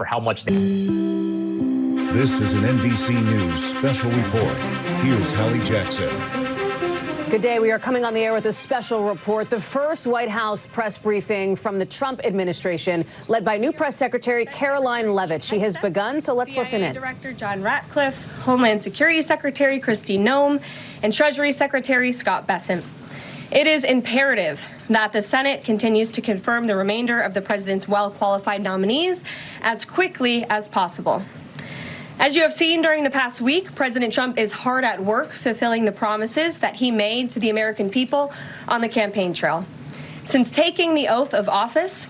for how much they... This is an NBC News special report. Here's Hallie Jackson. Good day. We are coming on the air with a special report. The first White House press briefing from the Trump administration, led by new press secretary Karoline Leavitt. She has begun, so let's listen in. Director John Ratcliffe, Homeland Security Secretary Kristi Noem, and Treasury Secretary Scott Bessent. It is imperative that the Senate continues to confirm the remainder of the president's well-qualified nominees as quickly as possible. As you have seen during the past week, President Trump is hard at work fulfilling the promises that he made to the American people on the campaign trail. Since taking the oath of office,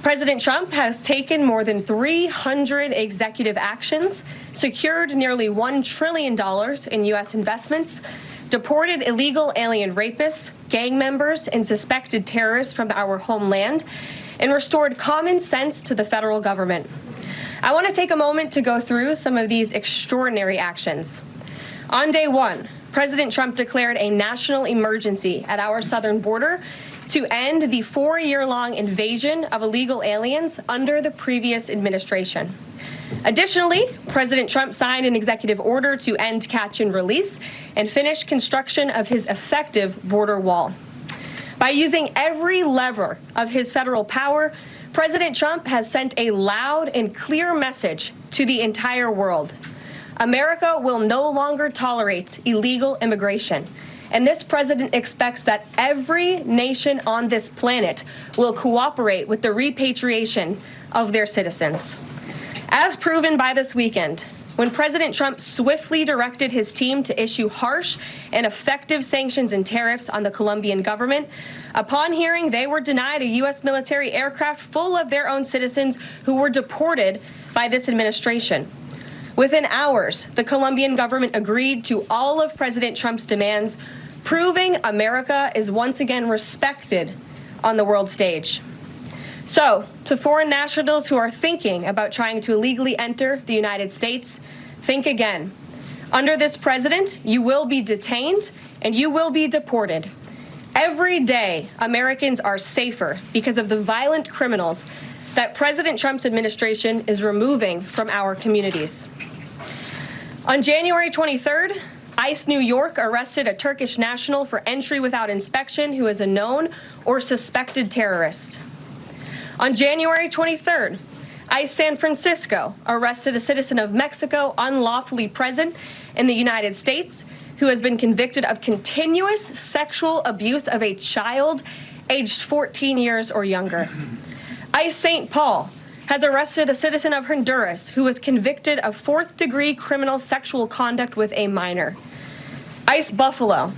President Trump has taken more than 300 executive actions, secured nearly $1 trillion in U.S. investments, deported illegal alien rapists, gang members, and suspected terrorists from our homeland, and restored common sense to the federal government. I want to take a moment to go through some of these extraordinary actions. On day one, President Trump declared a national emergency at our southern border to end the 4-year-long invasion of illegal aliens under the previous administration. Additionally, President Trump signed an executive order to end catch and release and finish construction of his effective border wall. By using every lever of his federal power, President Trump has sent a loud and clear message to the entire world. America will no longer tolerate illegal immigration, and this president expects that every nation on this planet will cooperate with the repatriation of their citizens. As proven by this weekend, when President Trump swiftly directed his team to issue harsh and effective sanctions and tariffs on the Colombian government, upon hearing they were denied a U.S. military aircraft full of their own citizens who were deported by this administration. Within hours, the Colombian government agreed to all of President Trump's demands, proving America is once again respected on the world stage. So, to foreign nationals who are thinking about trying to illegally enter the United States, think again. Under this president, you will be detained and you will be deported. Every day, Americans are safer because of the violent criminals that President Trump's administration is removing from our communities. On January 23rd, ICE New York arrested a Turkish national for entry without inspection who is a known or suspected terrorist. On January 23rd, ICE San Francisco arrested a citizen of Mexico unlawfully present in the United States who has been convicted of continuous sexual abuse of a child aged 14 years or younger. ICE St. Paul has arrested a citizen of Honduras who was convicted of 4th-degree criminal sexual conduct with a minor. ICE Buffalo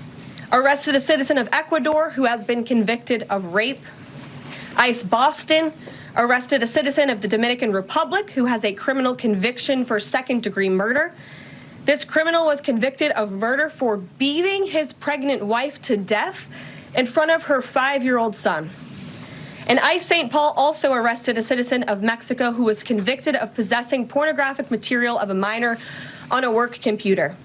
arrested a citizen of Ecuador who has been convicted of rape. ICE Boston arrested a citizen of the Dominican Republic who has a criminal conviction for 2nd-degree murder. This criminal was convicted of murder for beating his pregnant wife to death in front of her 5-year-old son. And ICE St. Paul also arrested a citizen of Mexico who was convicted of possessing pornographic material of a minor on a work computer.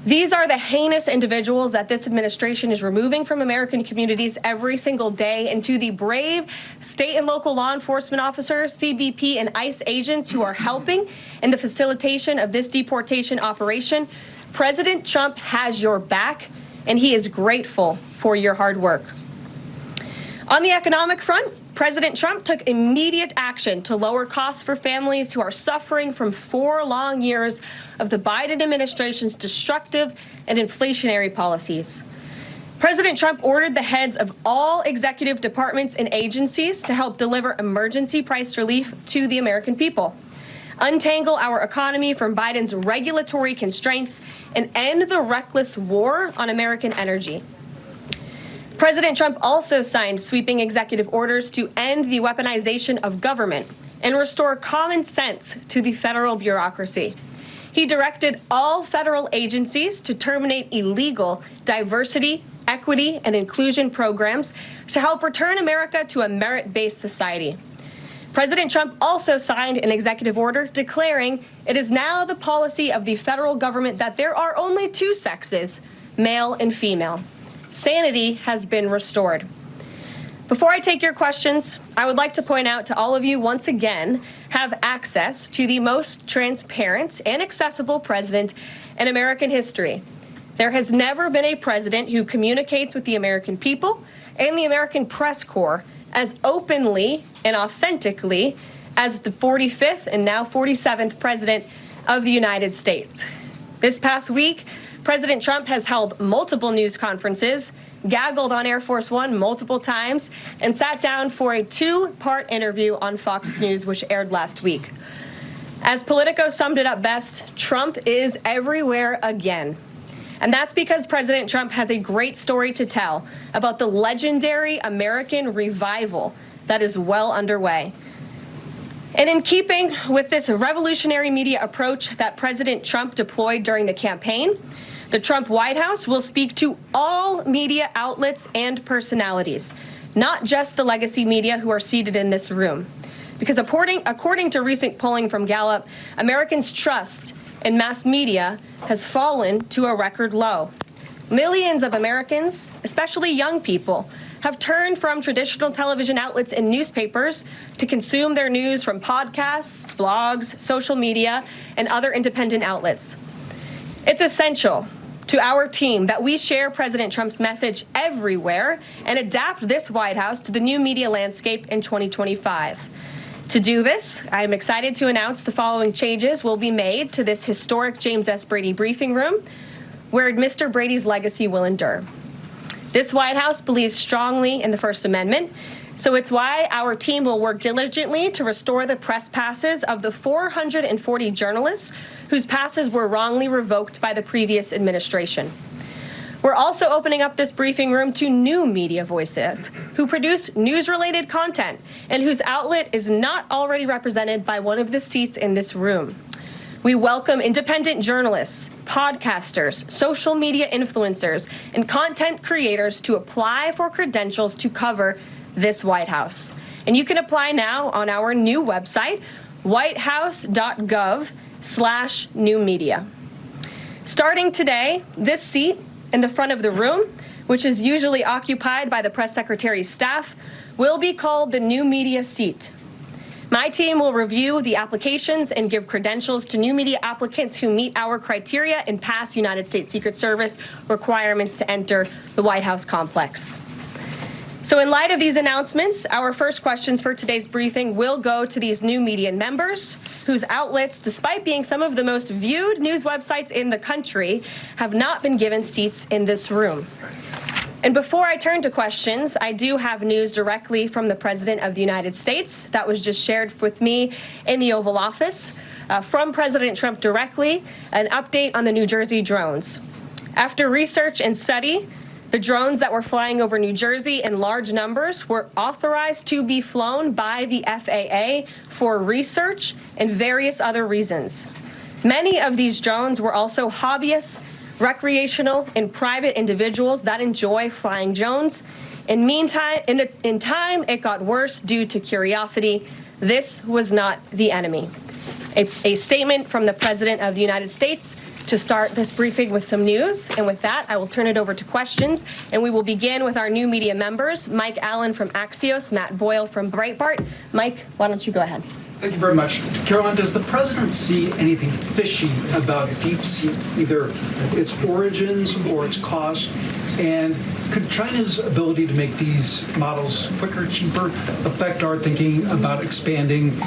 These are the heinous individuals that this administration is removing from American communities every single day, and to the brave state and local law enforcement officers, CBP, and ICE agents who are helping in the facilitation of this deportation operation, President Trump has your back, and he is grateful for your hard work. On the economic front, President Trump took immediate action to lower costs for families who are suffering from 4 long years of the Biden administration's destructive and inflationary policies. President Trump ordered the heads of all executive departments and agencies to help deliver emergency price relief to the American people, untangle our economy from Biden's regulatory constraints, and end the reckless war on American energy. President Trump also signed sweeping executive orders to end the weaponization of government and restore common sense to the federal bureaucracy. He directed all federal agencies to terminate illegal diversity, equity, and inclusion programs to help return America to a merit-based society. President Trump also signed an executive order declaring it is now the policy of the federal government that there are only 2 sexes, male and female. Sanity has been restored. Before I take your questions, I would like to point out to all of you once again have access to the most transparent and accessible president in American history. There has never been a president who communicates with the American people and the American press corps as openly and authentically as the 45th and now 47th president of the United States. This past week, President Trump has held multiple news conferences, gaggled on Air Force One multiple times, and sat down for a two-part interview on Fox News, which aired last week. As Politico summed it up best, Trump is everywhere again. And that's because President Trump has a great story to tell about the legendary American revival that is well underway. And in keeping with this revolutionary media approach that President Trump deployed during the campaign, the Trump White House will speak to all media outlets and personalities, not just the legacy media who are seated in this room. Because according to recent polling from Gallup, Americans' trust in mass media has fallen to a record low. Millions of Americans, especially young people, have turned from traditional television outlets and newspapers to consume their news from podcasts, blogs, social media, and other independent outlets. It's essential to our team that we share President Trump's message everywhere and adapt this White House to the new media landscape in 2025. To do this, I am excited to announce the following changes will be made to this historic James S. Brady briefing room, where Mr. Brady's legacy will endure. This White House believes strongly in the First Amendment, so it's why our team will work diligently to restore the press passes of the 440 journalists whose passes were wrongly revoked by the previous administration. We're also opening up this briefing room to new media voices who produce news-related content and whose outlet is not already represented by one of the seats in this room. We welcome independent journalists, podcasters, social media influencers, and content creators to apply for credentials to cover this White House. And you can apply now on our new website, whitehouse.gov/newmedia. Starting today, this seat in the front of the room, which is usually occupied by the press secretary's staff, will be called the new media seat. My team will review the applications and give credentials to new media applicants who meet our criteria and pass United States Secret Service requirements to enter the White House complex. So in light of these announcements, our first questions for today's briefing will go to these new media members whose outlets, despite being some of the most viewed news websites in the country, have not been given seats in this room. And before I turn to questions, I do have news directly from the President of the United States that was just shared with me in the Oval Office. From President Trump directly, an update on the New Jersey drones. After research and study, the drones that were flying over New Jersey in large numbers were authorized to be flown by the FAA for research and various other reasons. Many of these drones were also hobbyists, recreational, and private individuals that enjoy flying drones. In time, it got worse due to curiosity. This was not the enemy. A statement from the President of the United States to start this briefing with some news. And with that, I will turn it over to questions. And we will begin with our new media members, Mike Allen from Axios, Matt Boyle from Breitbart. Mike, why don't you go ahead? Thank you very much. Caroline, does the president see anything fishy about DeepSeek, either its origins or its cost? And could China's ability to make these models quicker, cheaper, affect our thinking about expanding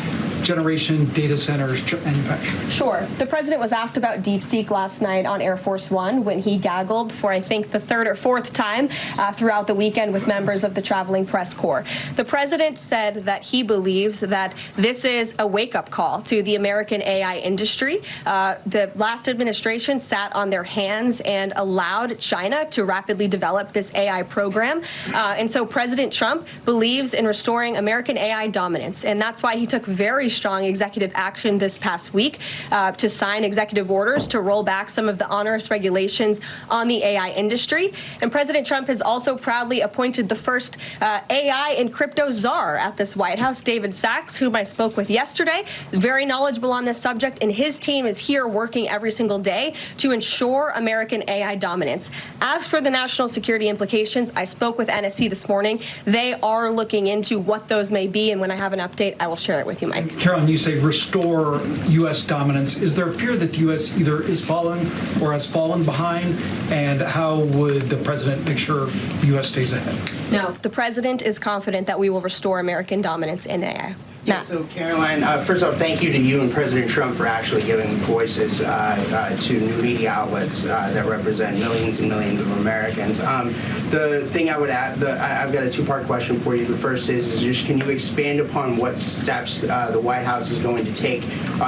generation data centers manufacturing? Sure. The president was asked about DeepSeek last night on Air Force One when he gaggled for, I think, the third or fourth time throughout the weekend with members of the traveling press corps. The president said that he believes that this is a wake-up call to the American AI industry. The last administration sat on their hands and allowed China to rapidly develop this AI program. And so President Trump believes in restoring American AI dominance. And that's why he took very strong executive action this past week to sign executive orders to roll back some of the onerous regulations on the AI industry. And President Trump has also proudly appointed the first AI and crypto czar at this White House, David Sachs, whom I spoke with yesterday, very knowledgeable on this subject, and his team is here working every single day to ensure American AI dominance. As for the national security implications, I spoke with NSC this morning. They are looking into what those may be, and when I have an update, I will share it with you, Mike. Caroline, you say restore U.S. dominance. Is there a fear that the U.S. either is following or has fallen behind? And how would the president make sure the U.S. stays ahead? No, the president is confident that we will restore American dominance in AI. Yeah, so Caroline, first off, thank you to you and President Trump for actually giving voices to new media outlets that represent millions and millions of Americans. The thing I would add, I've got a two-part question for you. The first is just can you expand upon what steps the White House is going to take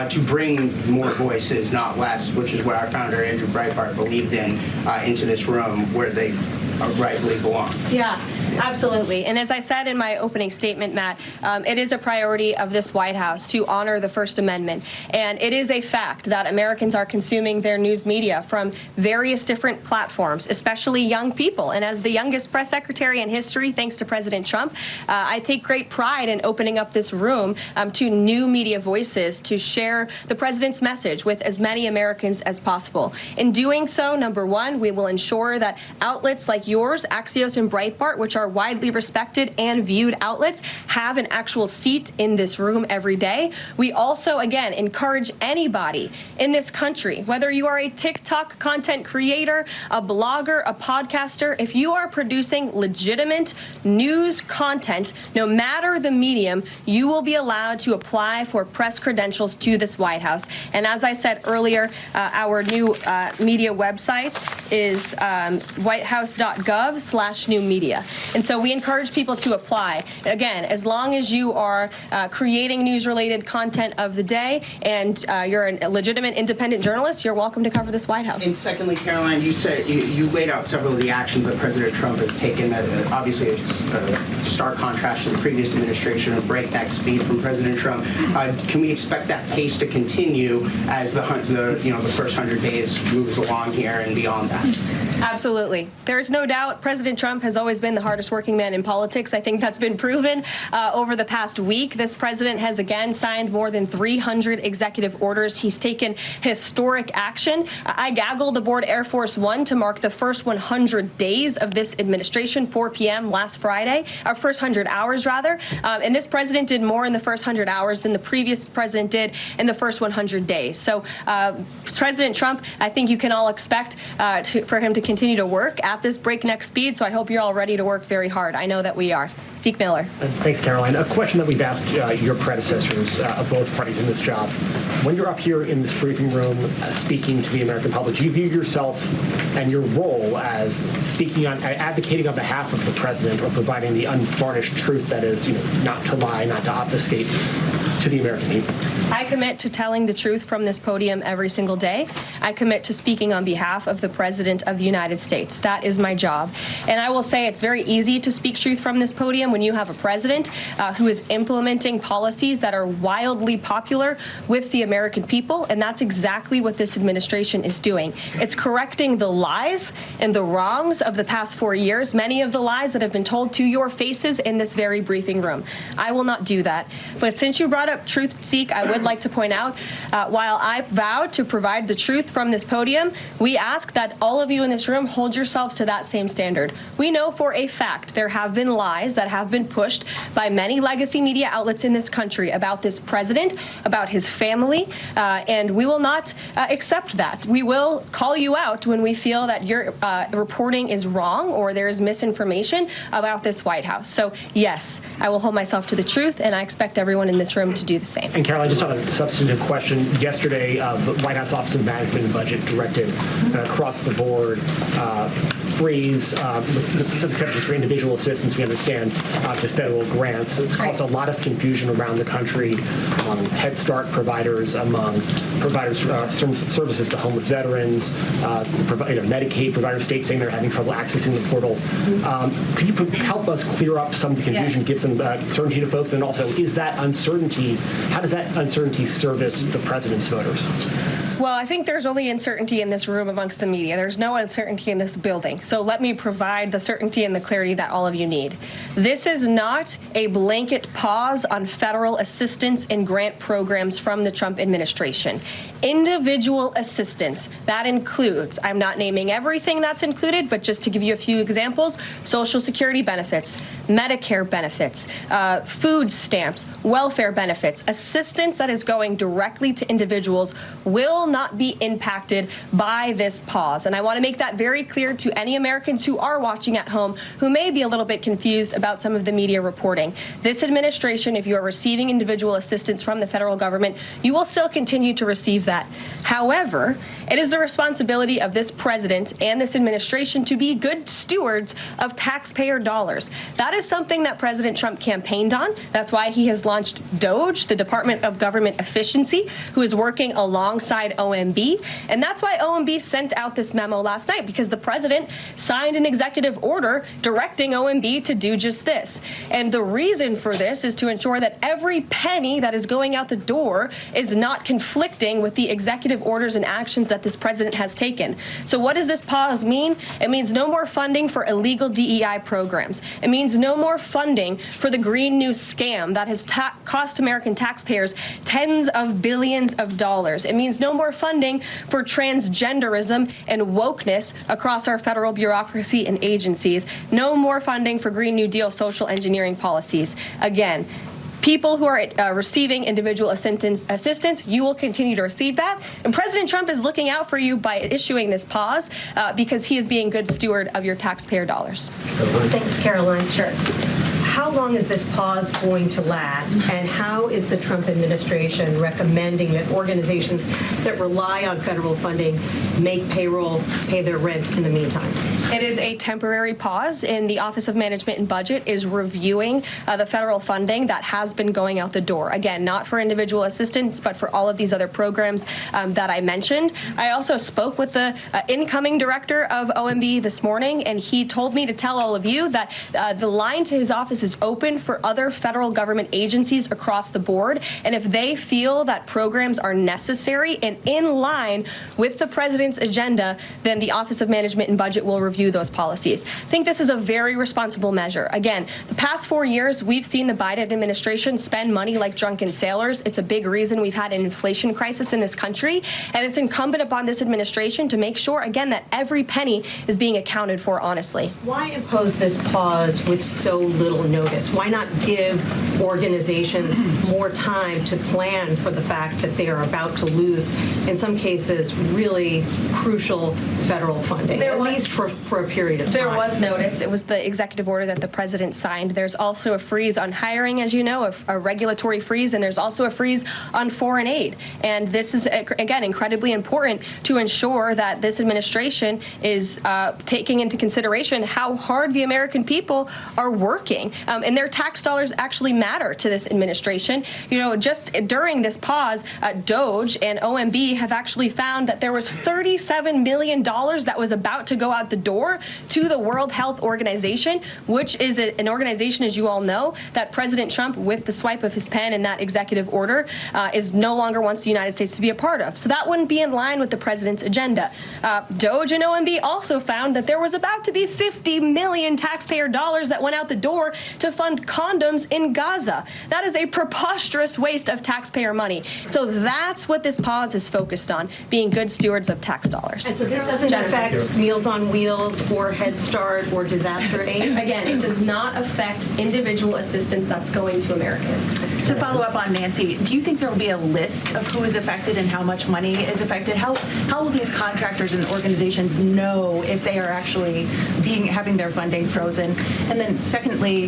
to bring more voices, not less, which is what our founder, Andrew Breitbart, believed in, into this room where they rightly belong? Yeah, absolutely. And as I said in my opening statement, Matt, it is a priority of this White House to honor the First Amendment. And it is a fact that Americans are consuming their news media from various different platforms, especially young people. And as the youngest press secretary in history, thanks to President Trump, I take great pride in opening up this room to new media voices to share the president's message with as many Americans as possible. In doing so, number one, we will ensure that outlets like yours, Axios and Breitbart, which are widely respected and viewed outlets, have an actual seat in this room every day. We also, again, encourage anybody in this country, whether you are a TikTok content creator, a blogger, a podcaster, if you are producing legitimate news content, no matter the medium, you will be allowed to apply for press credentials to this White House. And as I said earlier, our new media website is whitehouse.gov/new media. And so we encourage people to apply. Again, as long as you are creating news-related content of the day and you're a legitimate independent journalist, you're welcome to cover this White House. And secondly, Caroline, you said you laid out several of the actions that President Trump has taken. That obviously it's a stark contrast to the previous administration of breakneck speed from President Trump. Can we expect that pace to continue as the first 100 days moves along here and beyond that? Absolutely. There's no doubt President Trump has always been the hardest working man in politics. I think that's been proven over the past week. This president has again signed more than 300 executive orders. He's taken historic action. I gaggled aboard Air Force One to mark the first 100 days of this administration, 4 p.m. last Friday, our first 100 hours rather. And this president did more in the first 100 hours than the previous president did in the first 100 days. So President Trump, I think you can all expect for him to continue to work at this breakneck speed. So I hope you're all ready to work very hard. I know that we are. Zeke Miller. Thanks, Caroline. A question that we've asked your predecessors of both parties in this job. When you're up here in this briefing room speaking to the American public, do you view yourself and your role as speaking on, advocating on behalf of the president or providing the unvarnished truth that is, not to lie, not to obfuscate to the American people? I commit to telling the truth from this podium every single day. I commit to speaking on behalf of the President of the United States. That is my job. And I will say it's very easy to speak truth from this podium when you have a president who is implementing policies that are wildly popular with the American people. And that's exactly what this administration is doing. It's correcting the lies and the wrongs of the past 4 years, many of the lies that have been told to your faces in this very briefing room. I will not do that. But since you brought up truth, Zeke, I would like to point out, while I vowed to provide the truth from this podium, we ask that all of you in this room hold yourselves to that same standard. We know for a fact there have been lies that have been pushed by many legacy media outlets in this country about this president, about his family, and we will not accept that. We will call you out when we feel that your reporting is wrong or there is misinformation about this White House. So yes, I will hold myself to the truth, and I expect everyone in this room to do the same. And Caroline, just on a substantive question, yesterday the White House Office of Management and Budget directed across the board freeze, with some exceptions for individual assistance, we understand, to federal grants. It's caused a lot of confusion around the country among Head Start providers, among providers services to homeless veterans, Medicaid providers, states saying they're having trouble accessing the portal. Could you help us clear up some of the confusion, give some certainty to folks, and also is that uncertainty uncertainty. How does that uncertainty service the president's voters? Well, I think there's only uncertainty in this room amongst the media. There's no uncertainty in this building. So let me provide the certainty and the clarity that all of you need. This is not a blanket pause on federal assistance and grant programs from the Trump administration. Individual assistance, that includes, I'm not naming everything that's included, but just to give you a few examples, Social Security benefits, Medicare benefits, food stamps, welfare benefits, assistance that is going directly to individuals will not be impacted by this pause. And I want to make that very clear to any Americans who are watching at home who may be a little bit confused about some of the media reporting. This administration, if you are receiving individual assistance from the federal government, you will still continue to receive that. However, it is the responsibility of this president and this administration to be good stewards of taxpayer dollars. That is something that President Trump campaigned on. That's why he has launched DOGE, the Department of Government Efficiency, who is working alongside OMB. And that's why OMB sent out this memo last night, because the president signed an executive order directing OMB to do just this. And the reason for this is to ensure that every penny that is going out the door is not conflicting with the executive orders and actions that this president has taken. So what does this pause mean? It means no more funding for illegal DEI programs. It means no more funding for the Green New scam that has cost American taxpayers tens of billions of dollars. It means no more funding for transgenderism and wokeness across our federal bureaucracy and agencies. No more funding for Green New Deal social engineering policies. Again, people who are receiving individual assistance, you will continue to receive that. And President Trump is looking out for you by issuing this pause because he is being good steward of your taxpayer dollars. Thanks, Caroline. Sure. How long is this pause going to last, and how is the Trump administration recommending that organizations that rely on federal funding make payroll, pay their rent in the meantime? It is a temporary pause, and the Office of Management and Budget is reviewing the federal funding that has been going out the door. Again, not for individual assistance, but for all of these other programs that I mentioned. I also spoke with the incoming director of OMB this morning, and he told me to tell all of you that the line to his office is open for other federal government agencies across the board. And if they feel that programs are necessary and in line with the president's agenda, then the Office of Management and Budget will review those policies. I think this is a very responsible measure. Again, the past 4 years, we've seen the Biden administration spend money like drunken sailors. It's a big reason we've had an inflation crisis in this country. And it's incumbent upon this administration to make sure, again, that every penny is being accounted for honestly. Why impose this pause with so little notice? Why not give organizations more time to plan for the fact that they are about to lose, in some cases, really crucial federal funding, at least for a period of time? There was notice. It was the executive order that the president signed. There's also a freeze on hiring, as you know, a regulatory freeze, and there's also a freeze on foreign aid. And this is, again, incredibly important to ensure that this administration is taking into consideration how hard the American people are working. And their tax dollars actually matter to this administration. You know, just during this pause, DOGE and OMB have actually found that there was $37 million that was about to go out the door to the World Health Organization, which is an organization, as you all know, that President Trump, with the swipe of his pen in that executive order, is no longer wants the United States to be a part of. So that wouldn't be in line with the president's agenda. DOGE and OMB also found that there was about to be 50 million taxpayer dollars that went out the door to fund condoms in Gaza. That is a preposterous waste of taxpayer money. So that's what this pause is focused on, being good stewards of tax dollars. And so this doesn't affect Meals on Wheels or Head Start or disaster aid? Again, it does not affect individual assistance that's going to Americans. To follow up on Nancy, do you think there will be a list of who is affected and how much money is affected? How will these contractors and organizations know if they are actually having their funding frozen? And then secondly,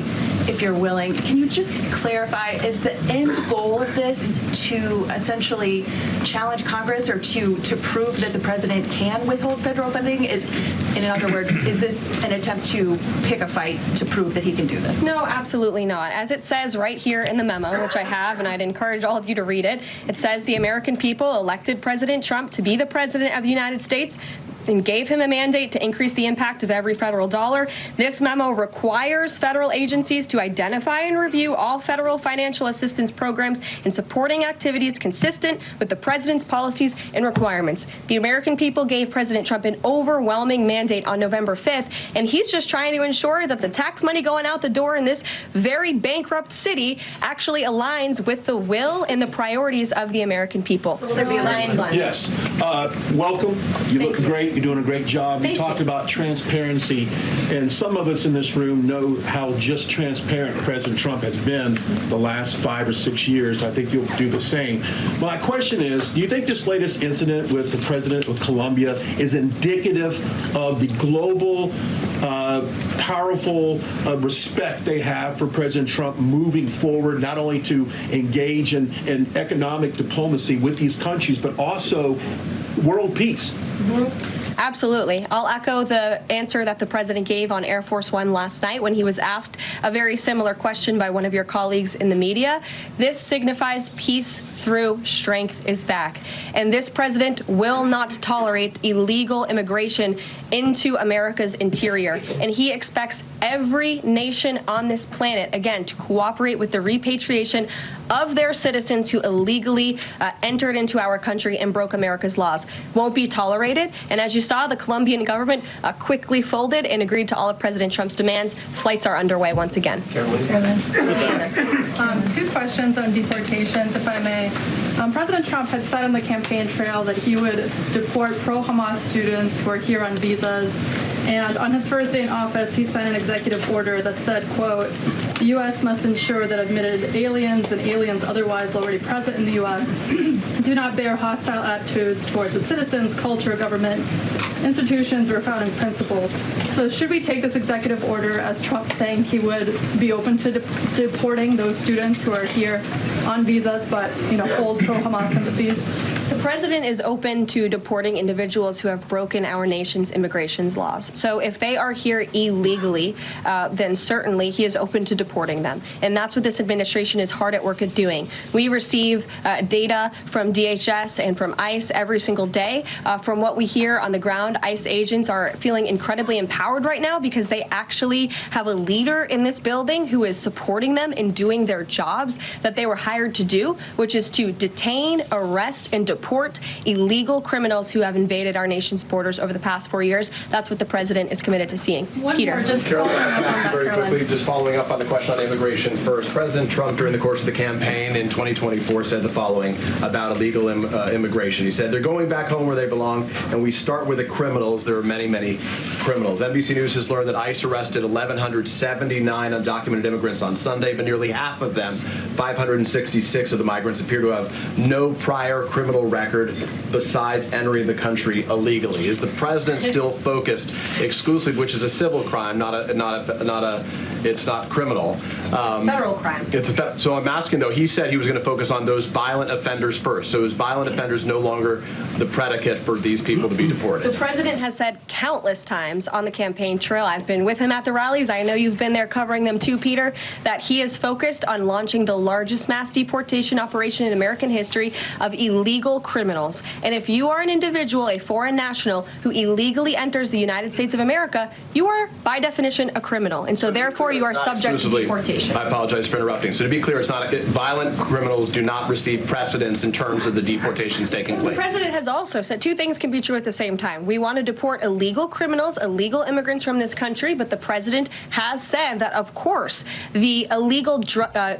if you're willing, can you just clarify, is the end goal of this to essentially challenge Congress or to prove that the president can withhold federal funding? In other words, is this an attempt to pick a fight to prove that he can do this? No, absolutely not. As it says right here in the memo, which I have, and I'd encourage all of you to read it, it says the American people elected President Trump to be the president of the United States. and gave him a mandate to increase the impact of every federal dollar. This memo requires federal agencies to identify and review all federal financial assistance programs and supporting activities consistent with the president's policies and requirements. The American people gave President Trump an overwhelming mandate on November 5th, and he's just trying to ensure that the tax money going out the door in this very bankrupt city actually aligns with the will and the priorities of the American people. So will there be a line? Yes. Welcome. You look great. You're doing a great job. You talked about transparency, and some of us in this room know how just transparent President Trump has been the last 5 or 6 years. I think you'll do the same. My question is, do you think this latest incident with the president of Colombia is indicative of the global, powerful respect they have for President Trump moving forward, not only to engage in economic diplomacy with these countries, but also world peace? Absolutely. I'll echo the answer that the president gave on Air Force One last night when he was asked a very similar question by one of your colleagues in the media. This signifies peace through strength is back. And this president will not tolerate illegal immigration into America's interior. And he expects every nation on this planet, again, to cooperate with the repatriation of their citizens who illegally entered into our country and broke America's laws. Won't be tolerated. And as you saw, the Colombian government quickly folded and agreed to all of President Trump's demands. Flights are underway once again. Carolyn. Two questions on deportations, if I may. President Trump had said on the campaign trail that he would deport pro-Hamas students who are here on visas. And on his first day in office, he signed an executive order that said, quote, the U.S. must ensure that admitted aliens and aliens otherwise already present in the U.S. do not bear hostile attitudes towards the citizens, culture, government, institutions, or founding principles. So should we take this executive order as Trump saying he would be open to deporting those students who are here on visas but, hold pro-Hamas sympathies? The president is open to deporting individuals who have broken our nation's immigration laws. So if they are here illegally, then certainly he is open to deporting them. And that's what this administration is hard at work at doing. We receive data from DHS and from ICE every single day. From what we hear on the ground, ICE agents are feeling incredibly empowered right now because they actually have a leader in this building who is supporting them in doing their jobs that they were hired to do, which is to detain, arrest, and deport illegal criminals who have invaded our nation's borders over the past 4 years. That's what the president is committed to seeing. Peter. Very quickly, just following up on the question on immigration first. President Trump, during the course of the campaign in 2024, said the following about illegal immigration. He said, they're going back home where they belong, and we start with the criminals. There are many, many criminals. NBC News has learned that ICE arrested 1,179 undocumented immigrants on Sunday, but nearly half of them, 566 of the migrants, appear to have no prior criminal record besides entering the country illegally. Is the president still focused exclusively, which is a civil crime, it's not criminal. Federal crime. So I'm asking, though, he said he was going to focus on those violent offenders first. So is violent offenders no longer the predicate for these people to be deported? The president has said countless times on the campaign trail, I've been with him at the rallies, I know you've been there covering them too, Peter, that he is focused on launching the largest mass deportation operation in American history of illegal criminals. And if you are an individual, a foreign national, who illegally enters the United States of America, you are, by definition, a criminal. And so therefore, you are subject to deportation. I apologize for interrupting. So to be clear, it's not violent criminals do not receive precedence in terms of the deportations taking place. The president has also said two things can be true at the same time. We want to deport illegal criminals, illegal immigrants from this country, but the president has said that, of course, the illegal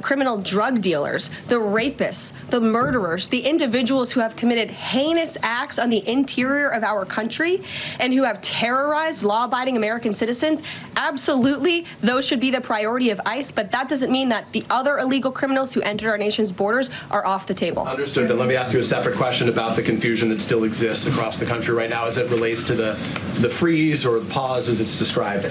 criminal drug dealers, the rapists, the murderers, the individuals who have committed heinous acts on the interior of our country and who have terrorized law-abiding American citizens, absolutely, those should be the priority of ICE, but that doesn't mean that the other illegal criminals who entered our nation's borders are off the table. Understood. Then let me ask you a separate question about the confusion that still exists across the country right now as it relates to the freeze or the pause as it's described.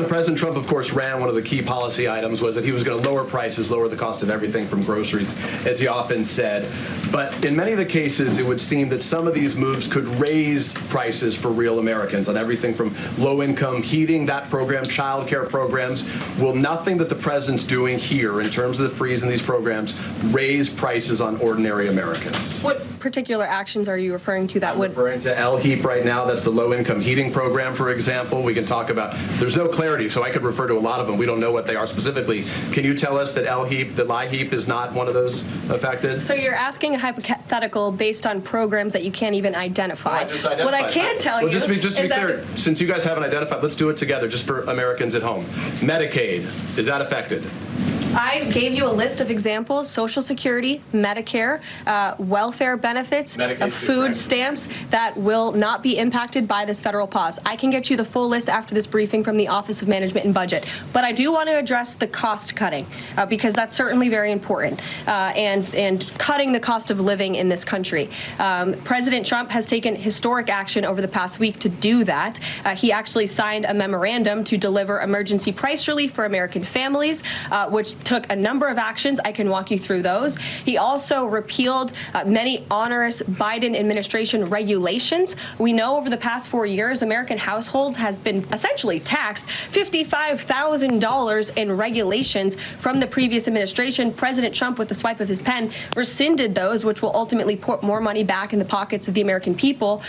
President Trump, of course, ran one of the key policy items was that he was going to lower prices, lower the cost of everything from groceries, as he often said. But in many of the cases, it would seem that some of these moves could raise prices for real Americans on everything from low-income heating, that program, child care programs. Will nothing that the president's doing here in terms of the freeze in these programs raise prices on ordinary Americans. What particular actions are you referring to that would? Referring to LHEAP right now, that's the low-income heating program, for example. We can talk about, there's no clarity, so I could refer to a lot of them. We don't know what they are specifically. Can you tell us that LHEAP, that LIHEAP is not one of those affected? So you're asking a hypothetical based on programs that you can't even identify. No, I just identified. What I can tell you just to be is clear, that since you guys haven't identified, let's do it together just for Americans at home. Medicaid, is that affected? I gave you a list of examples: Social Security, Medicare, welfare benefits, food stamps that will not be impacted by this federal pause. I can get you the full list after this briefing from the Office of Management and Budget. But I do want to address the cost cutting because that's certainly very important and cutting the cost of living in this country. President Trump has taken historic action over the past week to do that. He actually signed a memorandum to deliver emergency price relief for American families, which took a number of actions. I can walk you through those. He also repealed many onerous Biden administration regulations. We know over the past 4 years, American households has been essentially taxed $55,000 in regulations from the previous administration. President Trump, with the swipe of his pen, rescinded those, which will ultimately put more money back in the pockets of the American people.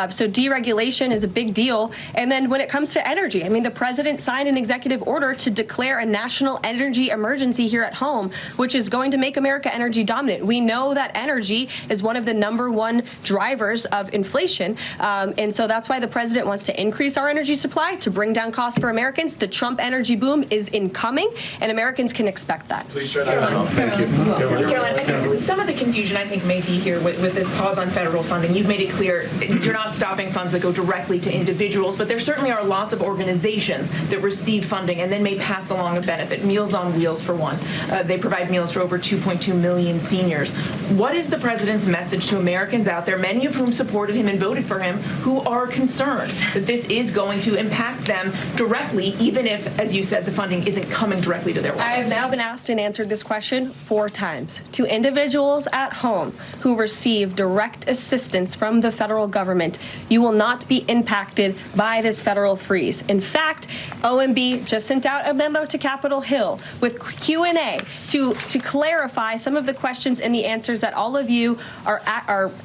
So deregulation is a big deal. And then when it comes to energy, I mean, the president signed an executive order to declare a national energy emergency here at home, which is going to make America energy dominant. We know that energy is one of the #1 drivers of inflation. And so that's why the president wants to increase our energy supply to bring down costs for Americans. The Trump energy boom is incoming, and Americans can expect that. Please share that out. Thank you. Caroline, I think some of the confusion I think may be here with this pause on federal funding. You've made it clear you're not stopping funds that go directly to individuals, but there certainly are lots of organizations that receive funding and then may pass along a benefit. Meals on Wheels, for one. They provide meals for over 2.2 million seniors. What is the president's message to Americans out there, many of whom supported him and voted for him, who are concerned that this is going to impact them directly, even if, as you said, the funding isn't coming directly to their wallet? I have now been asked and answered this question 4 times. To individuals at home who receive direct assistance from the federal government, you will not be impacted by this federal freeze. In fact, OMB just sent out a memo to Capitol Hill with Q&A to clarify some of the questions and the answers that all of you are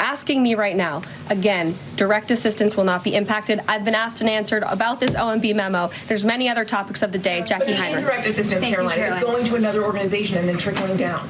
asking me right now. Again, direct assistance will not be impacted. I've been asked and answered about this OMB memo. There's many other topics of the day. Jackie Heimer. Direct assistance, Caroline, it's going to another organization and then trickling down.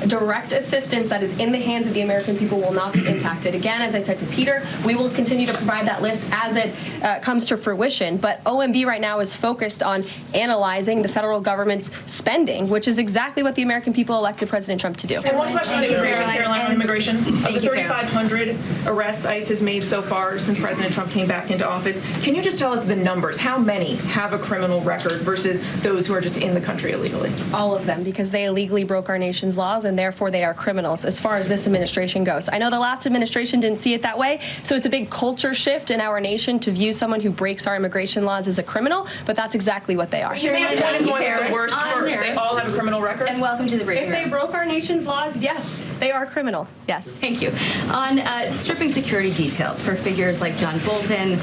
Direct assistance that is in the hands of the American people will not be impacted. Again, as I said to Peter, we will continue to provide that list as it comes to fruition. But OMB right now is focused on analyzing the federal government's spending, which is exactly what the American people elected President Trump to do. And one question on immigration, Caroline, on immigration. Of the 3,500 arrests ICE has made so far since President Trump came back into office, can you just tell us the numbers? How many have a criminal record versus those who are just in the country illegally? All of them, because they illegally broke our nation's laws, and therefore they are criminals as far as this administration goes. I know the last administration didn't see it that way, so it's a big culture shift in our nation to view someone who breaks our immigration laws as a criminal, but that's exactly what they are. You may have one going with the worst first. They all have a criminal record? And welcome to the briefing. If they broke our nation's laws, yes, they are criminal. Yes. Thank you. On stripping security details for figures like John Bolton,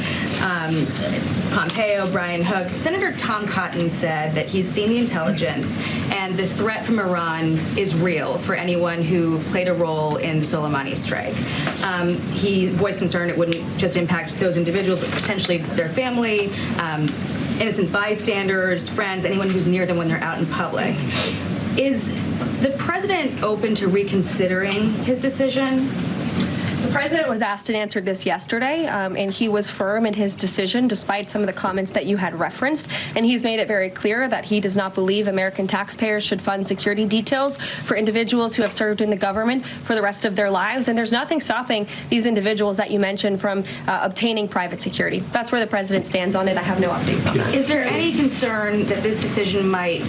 Pompeo, Brian Hook, Senator Tom Cotton said that he's seen the intelligence and the threat from Iran is real for anyone who played a role in the Soleimani strike. He voiced concern it wouldn't just impact those individuals, but potentially their family, innocent bystanders, friends, anyone who's near them when they're out in public. Is the president open to reconsidering his decision? The president was asked and answered this yesterday, and he was firm in his decision despite some of the comments that you had referenced. And he's made it very clear that he does not believe American taxpayers should fund security details for individuals who have served in the government for the rest of their lives. And there's nothing stopping these individuals that you mentioned from obtaining private security. That's where the president stands on it. I have no updates on that. Is there any concern that this decision might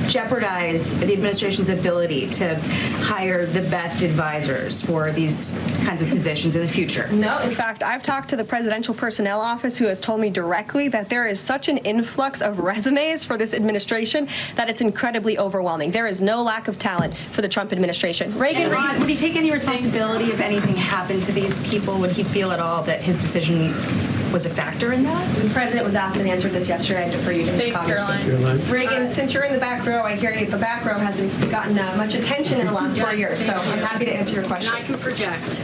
jeopardize the administration's ability to hire the best advisors for these kinds of positions in the future? No, in fact, I've talked to the Presidential Personnel Office, who has told me directly that there is such an influx of resumes for this administration that it's incredibly overwhelming. There is no lack of talent for the Trump administration. Reagan, would he take any responsibility if anything happened to these people? Would he feel at all that his decision was a factor in that? The president was asked and answered this yesterday. I defer you to his comments. Caroline. Reagan, since you're in the back row, I hear you. The back row hasn't gotten much attention in the last 4 years, so I'm happy to answer your question. And I can project.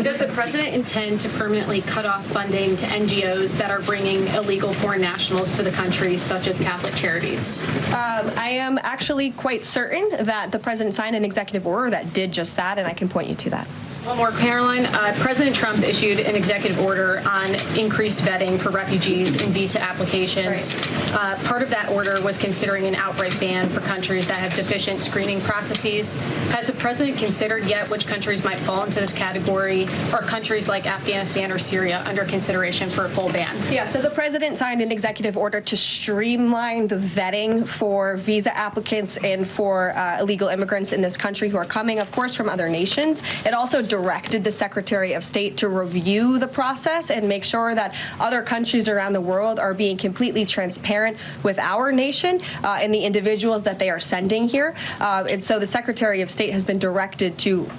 Does the president intend to permanently cut off funding to NGOs that are bringing illegal foreign nationals to the country, such as Catholic charities? I am actually quite certain that the president signed an executive order that did just that, and I can point you to that. One more, Caroline. President Trump issued an executive order on increased vetting for refugees in visa applications. Right. Part of that order was considering an outright ban for countries that have deficient screening processes. Has the president considered yet which countries might fall into this category? Or countries like Afghanistan or Syria under consideration for a full ban? Yeah, so the president signed an executive order to streamline the vetting for visa applicants and for illegal immigrants in this country who are coming, of course, from other nations. It also directed the Secretary of State to review the process and make sure that other countries around the world are being completely transparent with our nation and the individuals that they are sending here. And so the Secretary of State has been directed to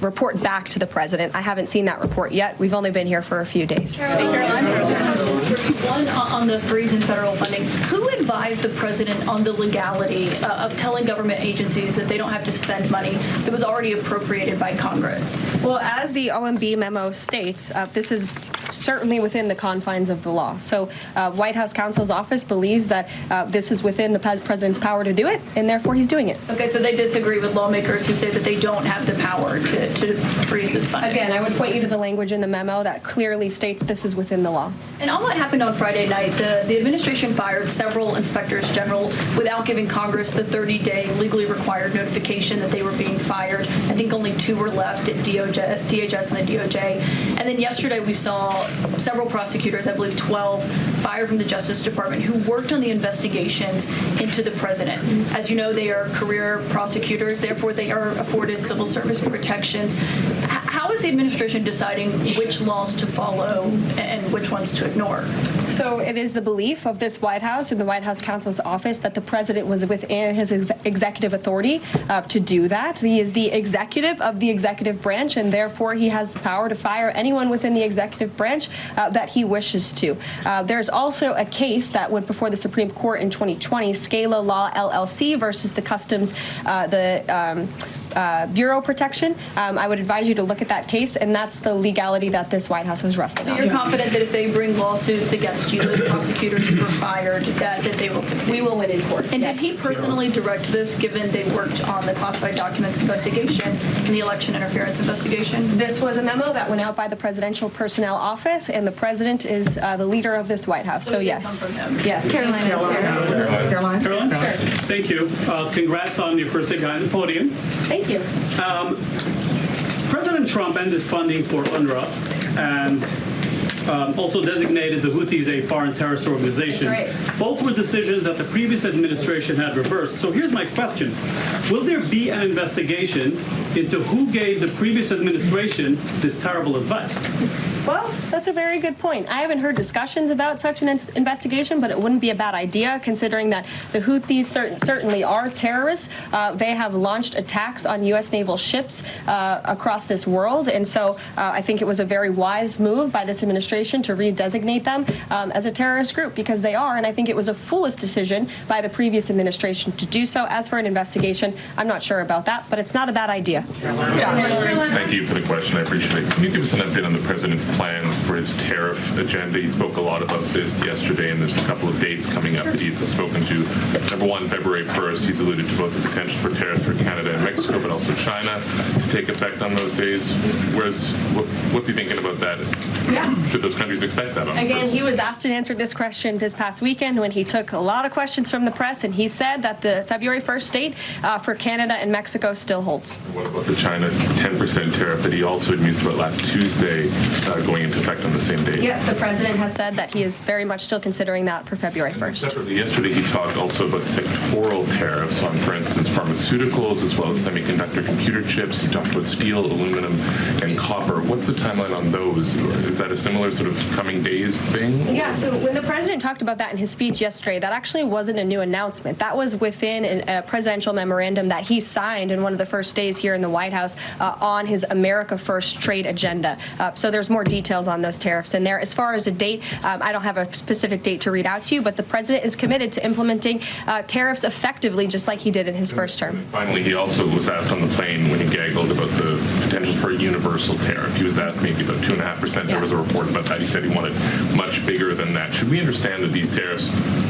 report back to the president. I haven't seen that report yet. We've only been here for a few days. One, on the freeze in federal funding, who advised the president on the legality of telling government agencies that they don't have to spend money that was already appropriated by Congress? Well, as the OMB memo states, this is certainly within the confines of the law. So White House counsel's office believes that this is within the president's power to do it, and therefore he's doing it. Okay, so they disagree with lawmakers who say that they don't have the power to freeze this funding. Again, I would point you to the language in the memo that clearly states this is within the law. And on what happened on Friday night, the administration fired several inspectors general without giving Congress the 30-day legally required notification that they were being fired. I think only 2 were left at DHS and the DOJ. And then yesterday we saw several prosecutors, I believe 12, fired from the Justice Department who worked on the investigations into the president. As you know, they are career prosecutors, therefore they are afforded civil service protections. How is the administration deciding which laws to follow and which ones to ignore? So it is the belief of this White House and the White House counsel's office that the president was within his executive authority to do that. He is the executive of the executive branch, and therefore he has the power to fire anyone within the executive branch that he wishes to. There's also a case that went before the Supreme Court in 2020, Scala Law LLC versus the Customs, Bureau Protection. I would advise you to look at that case, and that's the legality that this White House was resting on. So you're confident that if they bring lawsuits against you, the prosecutors who were fired, that they will succeed? We will win in court. And yes. Did he personally direct this, given they worked on the classified documents investigation and the election interference investigation? This was a memo that went out by the Presidential Personnel Office, and the president is the leader of this White House. So yes. Come from him. Yes. Caroline. Caroline? Sure. Thank you. Congrats on your first day on the podium. Thank you. President Trump ended funding for UNRWA and also designated the Houthis a foreign terrorist organization. That's right. Both were decisions that the previous administration had reversed. So here's my question. Will there be an investigation into who gave the previous administration this terrible advice? Well, that's a very good point. I haven't heard discussions about such an investigation, but it wouldn't be a bad idea considering that the Houthis certainly are terrorists. They have launched attacks on U.S. naval ships across this world, and so I think it was a very wise move by this administration to redesignate them as a terrorist group, because they are, and I think it was a foolish decision by the previous administration to do so. As for an investigation, I'm not sure about that, but it's not a bad idea. Josh. Thank you for the question. I appreciate it. Can you give us an update on the president's plans for his tariff agenda? He spoke a lot about this yesterday, and there's a couple of dates coming up that he's spoken to. Number one, February 1st, he's alluded to both the potential for tariffs for Canada and Mexico, but also China to take effect on those days. What's he thinking about that? Yeah. Should those countries expect that? Again, he was asked and answered this question this past weekend when he took a lot of questions from the press, and he said that the February 1st date for Canada and Mexico still holds. What about the China 10% tariff that he also had mused about last Tuesday going into effect on the same day? Yeah, the president has said that he is very much still considering that for February 1st. Separately, yesterday he talked also about sectoral tariffs on, for instance, pharmaceuticals as well as semiconductor computer chips. He talked about steel, aluminum, and copper. What's the timeline on those? Is that a similar sort of coming days thing? Yeah, so when the president talked about that in his speech yesterday, that actually wasn't a new announcement. That was within a presidential memorandum that he signed in one of the first days here in the White House on his America First trade agenda. So there's more details on those tariffs in there. As far as a date, I don't have a specific date to read out to you, but the president is committed to implementing tariffs effectively, just like he did in his first term. Finally, he also was asked on the plane when he gaggled about the potential for a universal tariff. He was asked maybe about 2.5%. There was a report about that. He said he wanted much bigger than that. Should we understand that these tariffs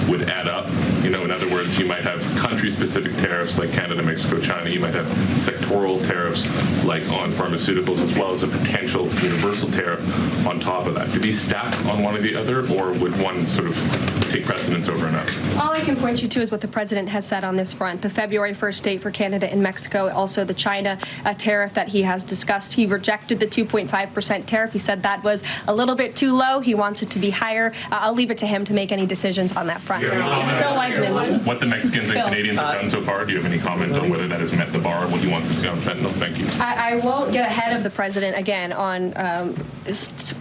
would add up? You know, in other words, you might have country-specific tariffs like Canada, Mexico, China. You might have sectoral tariffs like on pharmaceuticals, as well as a potential universal tariff on top of that. Do these stack on one or the other, or would one sort of take precedence over another? All I can point you to is what the president has said on this front. The February 1st date for Canada and Mexico, also the China tariff that he has discussed. He rejected the 2.5% tariff. He said that was a little bit too low. He wants it to be higher. I'll leave it to him to make any decisions on that front. Phil Wegman. What the Mexicans and Canadians have done so far, do you have any comment on whether that has met the bar, what he wants to see on fentanyl? Thank you. I won't get ahead of the president again on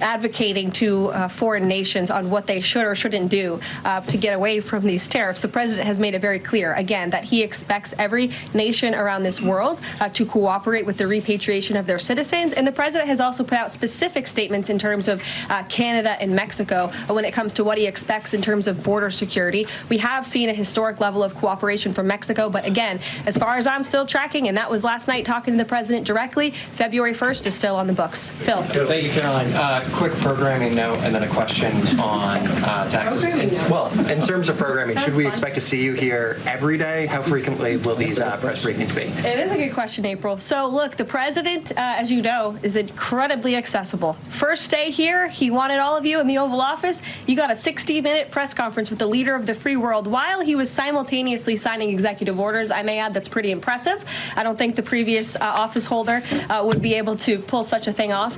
advocating to foreign nations on what they should or shouldn't do to get away from these tariffs. The president has made it very clear, again, that he expects every nation around this world to cooperate with the repatriation of their citizens. And the president has also put out specific statements in terms of Canada and Mexico when it comes to what he expects in terms of border security. We have seen a historic level of cooperation from Mexico, but again, as far as I'm still tracking, and that was last night talking to the president directly, February 1st is still on the books. Phil. Thank you, Caroline. Quick programming note and then a question on taxes. In terms of programming, should we expect to see you here every day? How frequently will these press briefings be? It is a good question, April. So look, the president, as you know, is incredibly accessible. First day here, he wanted all of you in the Oval Office. You got a 60-minute press conference with the leader of the free world while he was simultaneously signing executive orders. I may add that's pretty impressive. I don't think the previous office holder would be able to pull such a thing off.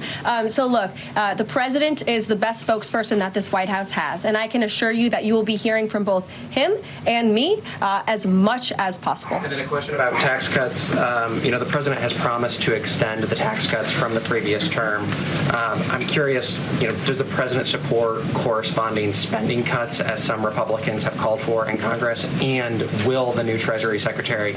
So look, the president is the best spokesperson that this White House has, and I can assure you that you will be hearing from both him and me as much as possible. And then a question about tax cuts. The president has promised to extend the tax cuts from the previous term. I'm curious, does the president support corresponding spending cuts as some Republicans have called for in Congress? And will the new Treasury Secretary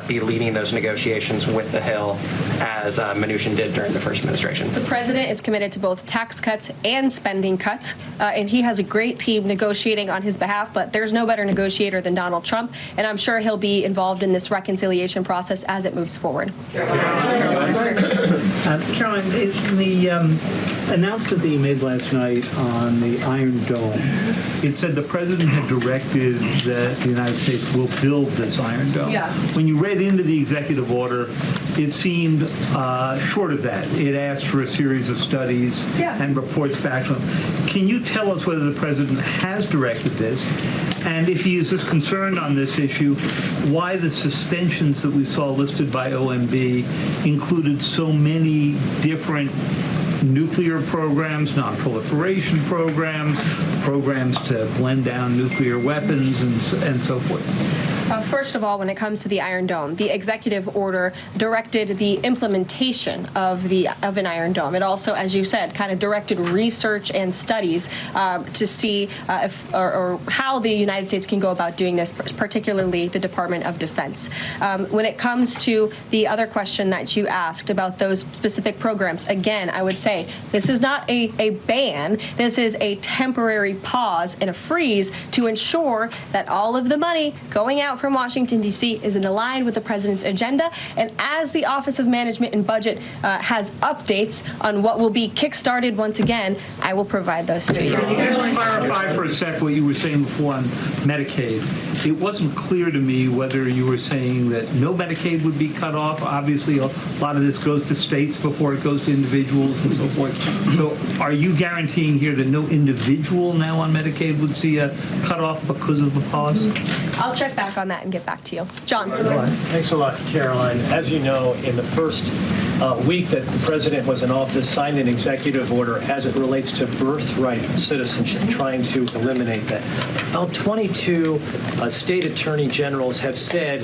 be leading those negotiations with the Hill as Mnuchin did during the first administration? The president is committed to both tax cuts and spending cuts, and he has a great team negotiating on his behalf, but there's no better negotiator than Donald Trump, and I'm sure he'll be involved in this reconciliation process as it moves forward. Caroline, in the announcement that you made last night on the Iron Dome, it said the president had directed that the United States will build this Iron Dome. Yeah. When you read into the executive order, it seemed short of that. It asked for a series of studies and reports back to him. Can you tell us whether the president has directed this? And if he is as concerned on this issue, why the suspensions that we saw listed by OMB included so many different nuclear programs, non-proliferation programs, programs to blend down nuclear weapons, and so forth? First of all, when it comes to the Iron Dome, the executive order directed the implementation of an Iron Dome. It also, as you said, kind of directed research and studies to see if or how the United States can go about doing this, particularly the Department of Defense. When it comes to the other question that you asked about those specific programs, again, I would say this is not a ban. This is a temporary pause and a freeze to ensure that all of the money going out from Washington, D.C. is in line with the president's agenda. And as the Office of Management and Budget has updates on what will be kickstarted once again, I will provide those to you. Can you just clarify for a sec what you were saying before on Medicaid? It wasn't clear to me whether you were saying that no Medicaid would be cut off. Obviously, a lot of this goes to states before it goes to individuals and so forth. So are you guaranteeing here that no individual now on Medicaid would see a cutoff because of the pause? I'll check back on that and get back to you. John. Thanks a lot, Caroline. As you know, in the first week that the president was in office, signed an executive order as it relates to birthright citizenship, trying to eliminate that. 22 state attorney generals have said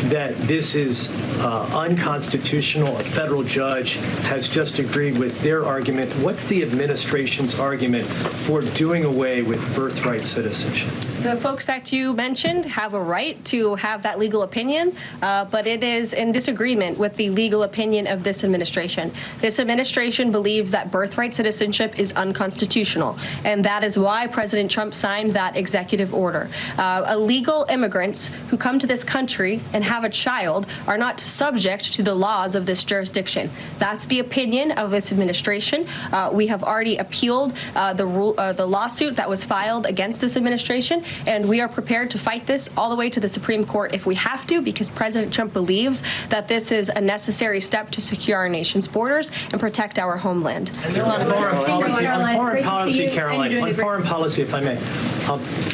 that this is unconstitutional. A federal judge has just agreed with their argument. What's the administration's argument for doing away with birthright citizenship? The folks that you mentioned have a right to have that legal opinion, but it is in disagreement with the legal opinion of this administration. This administration believes that birthright citizenship is unconstitutional, and that is why President Trump signed that executive order. Illegal immigrants who come to this country and have a child are not subject to the laws of this jurisdiction. That's the opinion of this administration. We have already appealed the lawsuit that was filed against this administration, and we are prepared to fight this all the way to the Supreme Court if we have to, because President Trump believes that this is a necessary step to secure our nation's borders and protect our homeland. On foreign policy, Caroline, on foreign policy, if I may,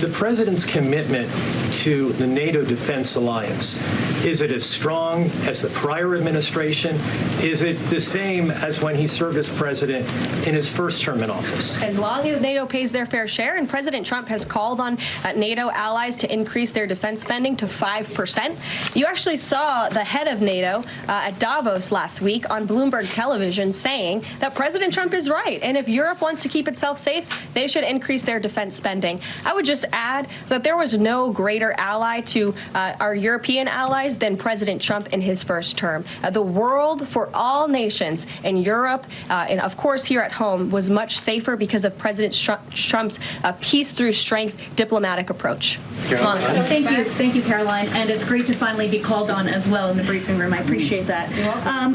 the president's commitment to the NATO defense alliance, is it as strong as the prior administration? Is it the same as when he served as president in his first term in office? As long as NATO pays their fair share, and President Trump has called on NATO allies to increase their defense spending to 5%. You actually saw the head of NATO at Davos last week on Bloomberg television saying that President Trump is right, and if Europe wants to keep itself safe, they should increase their defense spending. I would just add that there was no greater ally to our European allies than President Trump in his first term. The world for all nations in Europe and, of course, here at home was much safer because of President Trump's peace through strength diplomatic approach. Thank you, Caroline. And it's great to finally be called on as well in the briefing room. I appreciate that.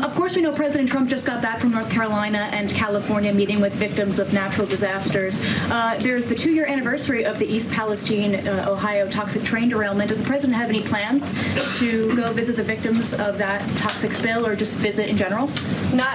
Of course, we know President Trump just got back from North Carolina and California meeting with victims of natural disasters. There's the 2-year anniversary of the East Palestine, Ohio toxic train derailment. Does the president have any plans to go visit the victims of that toxic spill, or just visit in general?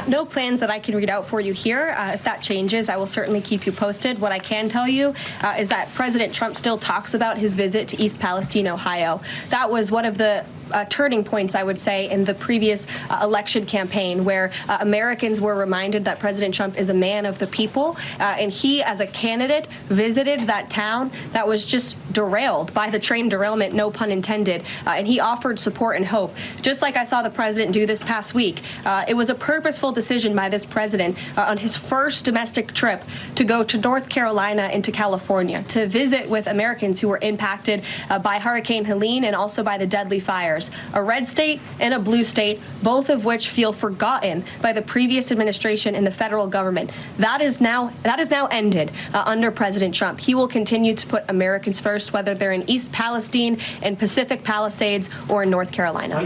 No plans that I can read out for you here. If that changes, I will certainly keep you posted. What I can tell you is that President Trump still talks about his visit to East Palestine, Ohio. That was one of the turning points, I would say, in the previous election campaign, where Americans were reminded that President Trump is a man of the people, and he, as a candidate, visited that town that was just derailed by the train derailment, no pun intended, and he offered support and hope, just like I saw the president do this past week. It was a purposeful decision by this president on his first domestic trip to go to North Carolina and to California to visit with Americans who were impacted by Hurricane Helene and also by the deadly fires. A red state and a blue state, both of which feel forgotten by the previous administration and the federal government. That is now ended under President Trump. He will continue to put Americans first, whether they're in East Palestine, in Pacific Palisades, or in North Carolina.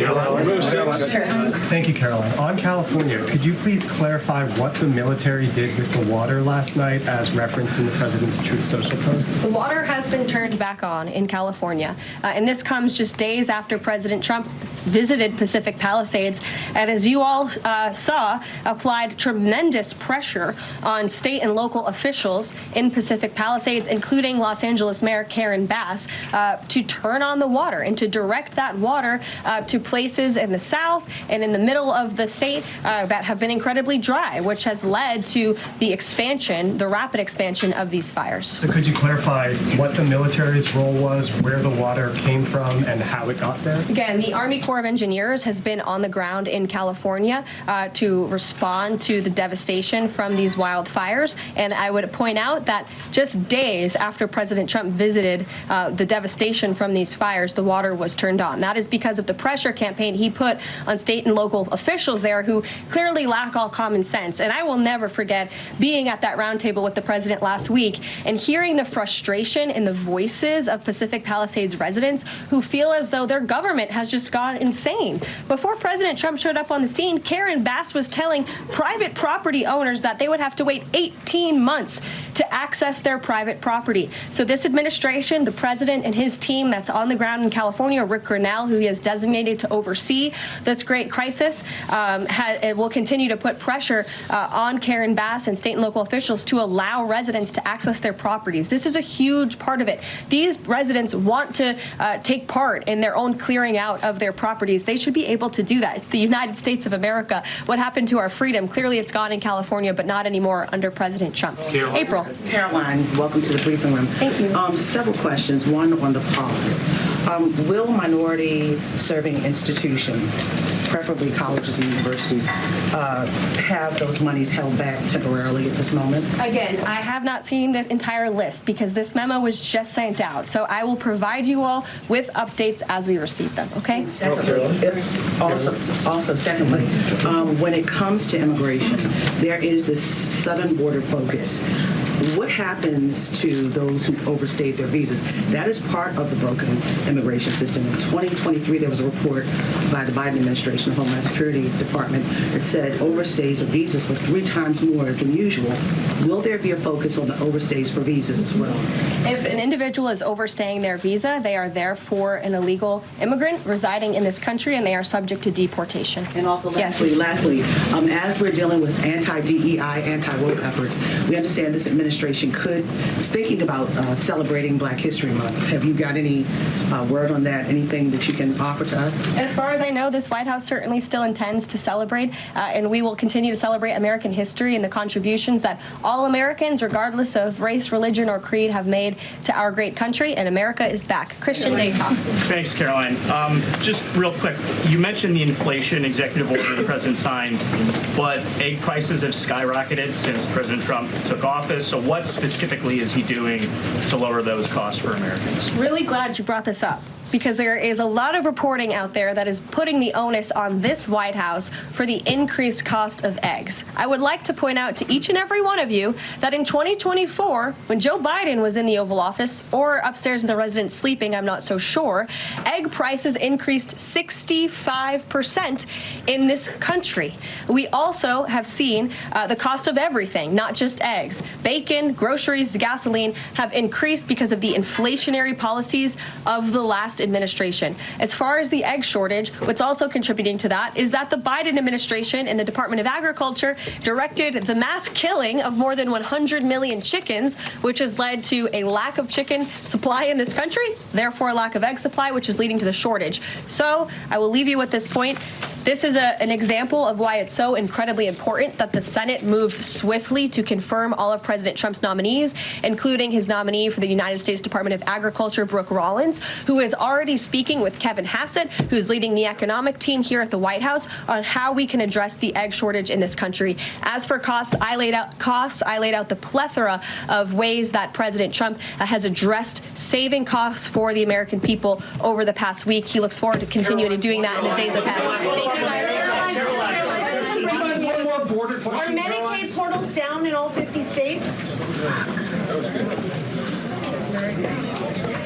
Thank you, Caroline. On California, could you please clarify what the military did with the water last night as referenced in the president's Truth Social post? The water has been turned back on in California, and this comes just days after President Trump visited Pacific Palisades, and as you all saw, applied tremendous pressure on state and local officials in Pacific Palisades, including Los Angeles Mayor Karen Bass, to turn on the water and to direct that water to places in the south and in the middle of the state that have been incredibly dry, which has led to the expansion, the rapid expansion of these fires. So could you clarify what the military's role was, where the water came from, and how it got there? Again, the Army Corps of Engineers has been on the ground in California to respond to the devastation from these wildfires. And I would point out that just days after President Trump visited the devastation from these fires, the water was turned on. That is because of the pressure campaign he put on state and local officials there who clearly lack all common sense. And I will never forget being at that roundtable with the president last week and hearing the frustration in the voices of Pacific Palisades residents who feel as though their government has just gone insane. Before President Trump showed up on the scene, Karen Bass was telling private property owners that they would have to wait 18 months to to access their private property. So this administration, the president and his team that's on the ground in California, Rick Grinnell, who he has designated to oversee this great crisis, it will continue to put pressure on Karen Bass and state and local officials to allow residents to access their properties. This is a huge part of it. These residents want to take part in their own clearing out of their properties. They should be able to do that. It's the United States of America. What happened to our freedom? Clearly it's gone in California, but not anymore under President Trump. April. Caroline, welcome to the briefing room. Thank you. Several questions. One on the pause. Will minority-serving institutions, preferably colleges and universities, have those monies held back temporarily at this moment? Again, I have not seen the entire list because this memo was just sent out. So I will provide you all with updates as we receive them, okay? Also, secondly, when it comes to immigration, there is this southern border focus. What happens to those who've overstayed their visas? That is part of the broken immigration system. In 2023, there was a report by the Biden administration, the Homeland Security Department, that said overstays of visas were 3 times more than usual. Will there be a focus on the overstays for visas as well? If an individual is overstaying their visa, they are therefore an illegal immigrant residing in this country, and they are subject to deportation. And also, lastly, as we're dealing with anti-DEI, anti-woke efforts, we understand this administration is thinking about celebrating Black History Month. Have you got any word on that? Anything that you can offer to us? As far as I know, this White House certainly still intends to celebrate, and we will continue to celebrate American history and the contributions that all Americans, regardless of race, religion, or creed, have made to our great country, and America is back. Christian Daycock. Thanks, Caroline. Just real quick, you mentioned the inflation executive order the president signed, but egg prices have skyrocketed since President Trump took office. So what specifically is he doing to lower those costs for Americans? Really glad you brought this up, because there is a lot of reporting out there that is putting the onus on this White House for the increased cost of eggs. I would like to point out to each and every one of you that in 2024, when Joe Biden was in the Oval Office, or upstairs in the residence sleeping, I'm not so sure, egg prices increased 65% in this country. We also have seen the cost of everything, not just eggs. Bacon, groceries, gasoline have increased because of the inflationary policies of the last administration. As far as the egg shortage, what's also contributing to that is that the Biden administration and the Department of Agriculture directed the mass killing of more than 100 million chickens, which has led to a lack of chicken supply in this country, therefore a lack of egg supply, which is leading to the shortage. So I will leave you with this point. This is an example of why it's so incredibly important that the Senate moves swiftly to confirm all of President Trump's nominees, including his nominee for the United States Department of Agriculture, Brooke Rollins, who is already speaking with Kevin Hassett, who's leading the economic team here at the White House, on how we can address the egg shortage in this country. As for costs, I laid out the plethora of ways that President Trump has addressed saving costs for the American people over the past week. He looks forward to continuing doing that in the days ahead. Thank you, guys. Are Medicaid portals down in all 50 states?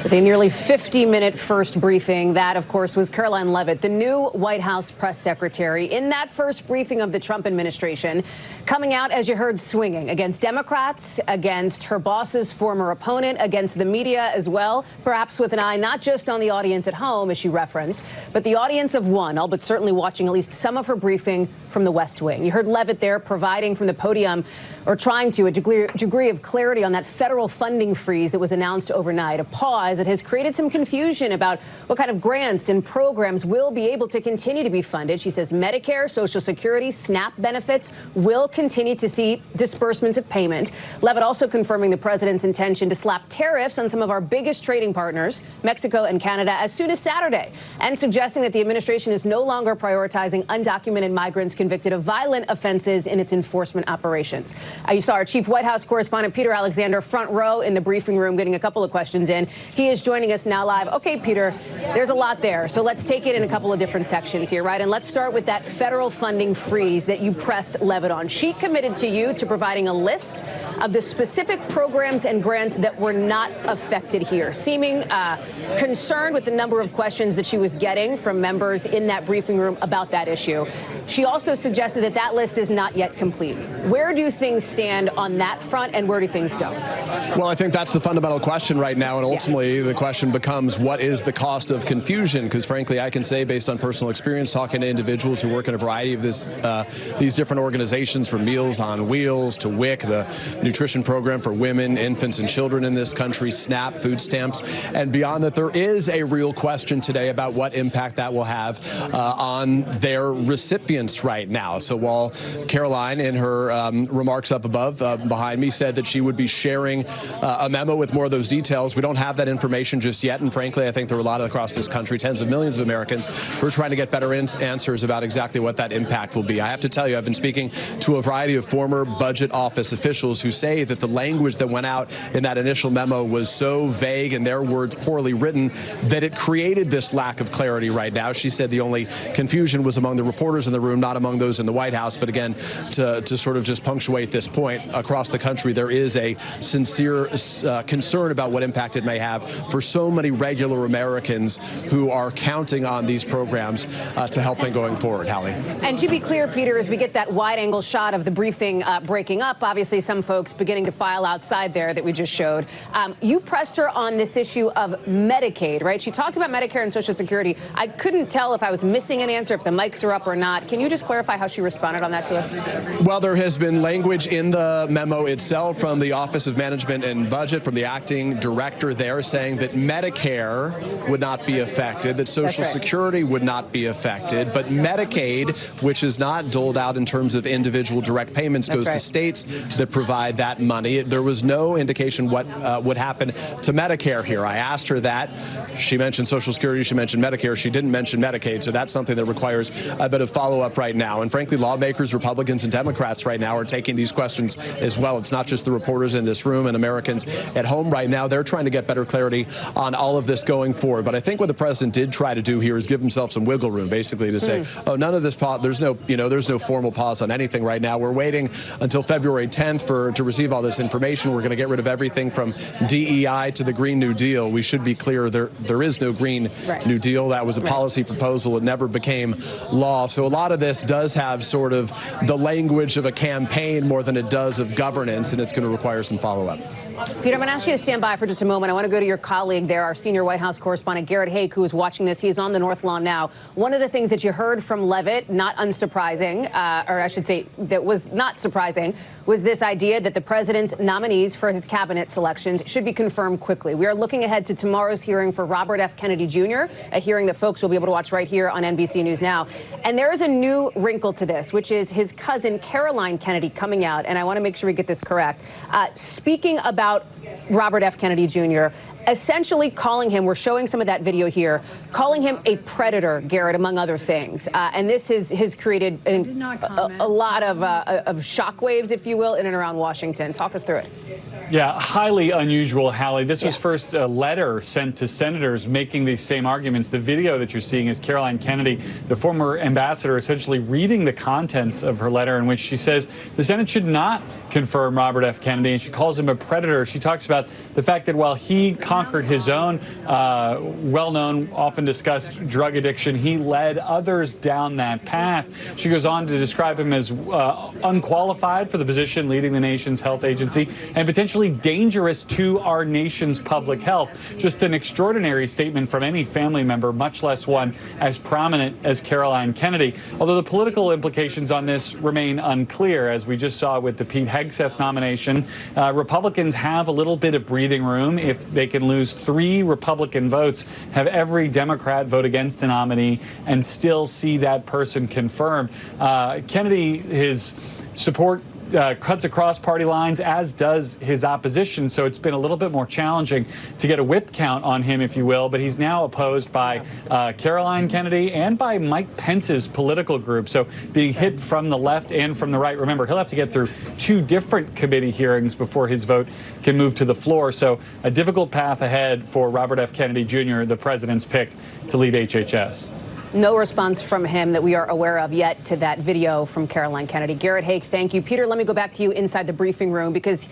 With a nearly 50-minute first briefing, that, of course, was Caroline Leavitt, the new White House press secretary. In that first briefing of the Trump administration, coming out, as you heard, swinging against Democrats, against her boss's former opponent, against the media as well, perhaps with an eye not just on the audience at home, as she referenced, but the audience of one, all but certainly watching at least some of her briefing from the West Wing. You heard Leavitt there providing from the podium, or trying to, a degree of clarity on that federal funding freeze that was announced overnight, a pause that has created some confusion about what kind of grants and programs will be able to continue to be funded. She says Medicare, Social Security, SNAP benefits will continue to see disbursements of payment. Leavitt also confirming the president's intention to slap tariffs on some of our biggest trading partners, Mexico and Canada, as soon as Saturday, and suggesting that the administration is no longer prioritizing undocumented migrants convicted of violent offenses in its enforcement operations. You saw our chief White House correspondent, Peter Alexander, front row in the briefing room getting a couple of questions in. He is joining us now live. Okay, Peter, there's a lot there, so let's take it in a couple of different sections here, right? And let's start with that federal funding freeze that you pressed Levitt on. She committed to you to providing a list of the specific programs and grants that were not affected here, seeming concerned with the number of questions that she was getting from members in that briefing room about that issue. She also suggested that that list is not yet complete. Where do things stand on that front, and where do things go? Well, I think that's the fundamental question right now, and ultimately the question becomes, what is the cost of confusion? Because frankly, I can say, based on personal experience, talking to individuals who work in a variety of these different organizations, from Meals on Wheels to WIC, the nutrition program for women, infants, and children in this country, SNAP, food stamps, and beyond that, there is a real question today about what impact that will have on their recipients right now. So while Caroline, in her remarks up above, behind me, said that she would be sharing a memo with more of those details, we don't have that information just yet. And frankly, I think there are a lot across this country, tens of millions of Americans, who are trying to get better answers about exactly what that impact will be. I have to tell you, I've been speaking to a variety of former budget office officials who say that the language that went out in that initial memo was so vague, in their words, poorly written, that it created this lack of clarity right now. She said the only confusion was among the reporters in the room, not among those in the White House. But again, to sort of just punctuate this point, across the country, there is a sincere concern about what impact it may have for so many regular Americans who are counting on these programs to help them going forward. Hallie. And to be clear, Peter, as we get that wide-angle shot of the briefing breaking up, obviously some folks beginning to file outside there that we just showed, you pressed her on this issue of Medicaid, right? She talked about Medicare and Social Security. I couldn't tell if I was missing an answer, if the mics are up or not. Can you just clarify how she responded on that to us? Well, there has been language in the memo itself from the Office of Management and Budget, from the acting director there, saying that Medicare would not be affected, that Social Security would not be affected, but Medicaid, which is not doled out in terms of individual direct payments, goes to states that provide that money. There was no indication what would happen to Medicare here. I asked her that. She mentioned Social Security, she mentioned Medicare, she didn't mention Medicaid, so that's something that requires a bit of follow-up right now. And frankly, lawmakers, Republicans and Democrats right now are taking these questions as well. It's not just the reporters in this room and Americans at home right now. They're trying to get better clarity on all of this going forward. But I think what the president did try to do here is give himself some wiggle room, basically to say, oh, none of this, there's no formal pause on anything right now. We're waiting until February 10th to receive all this information. We're going to get rid of everything from DEI to the Green New Deal. We should be clear, there is no Green New Deal. That was a policy proposal. It never became law. So a lot of this does have sort of the language of a campaign more than it does of governance, and it's going to require some follow-up. Peter, I'm going to ask you to stand by for just a moment. I want to go to your colleague there, our senior White House correspondent, Garrett Haake, who is watching this. He is on the North Lawn now. One of the things that you heard from Levitt, not unsurprising, or I should say that was not surprising, was this idea that the president's nominees for his cabinet selections should be confirmed quickly. We are looking ahead to tomorrow's hearing for Robert F. Kennedy Jr., a hearing that folks will be able to watch right here on NBC News Now. And there is a new wrinkle to this, which is his cousin, Caroline Kennedy, coming out, and I want to make sure we get this correct, speaking about Robert F. Kennedy Jr., essentially calling him, we're showing some of that video here, calling him a predator, Garrett, among other things. And this has created a lot of shockwaves, if you will, in and around Washington. Talk us through it. Yeah, highly unusual, Hallie. This was first a letter sent to senators making these same arguments. The video that you're seeing is Caroline Kennedy, the former ambassador, essentially reading the contents of her letter, in which she says the Senate should not confirm Robert F. Kennedy, and she calls him a predator. She talks about the fact that while he conquered his own well-known, often discussed drug addiction, he led others down that path. She goes on to describe him as unqualified for the position leading the nation's health agency and potentially dangerous to our nation's public health. Just an extraordinary statement from any family member, much less one as prominent as Caroline Kennedy. Although the political implications on this remain unclear, as we just saw with the Pete Hegseth nomination. Republicans have a little bit of breathing room if they can lose 3 Republican votes, have every Democrat vote against a nominee, and still see that person confirmed. Kennedy, his support cuts across party lines, as does his opposition. So it's been a little bit more challenging to get a whip count on him, if you will. But he's now opposed by Caroline Kennedy and by Mike Pence's political group. So being hit from the left and from the right. Remember, he'll have to get through 2 different committee hearings before his vote can move to the floor. So a difficult path ahead for Robert F. Kennedy Jr., the president's pick to lead HHS. No response from him that we are aware of yet to that video from Caroline Kennedy. Garrett Haake, thank you. Peter, let me go back to you inside the briefing room, because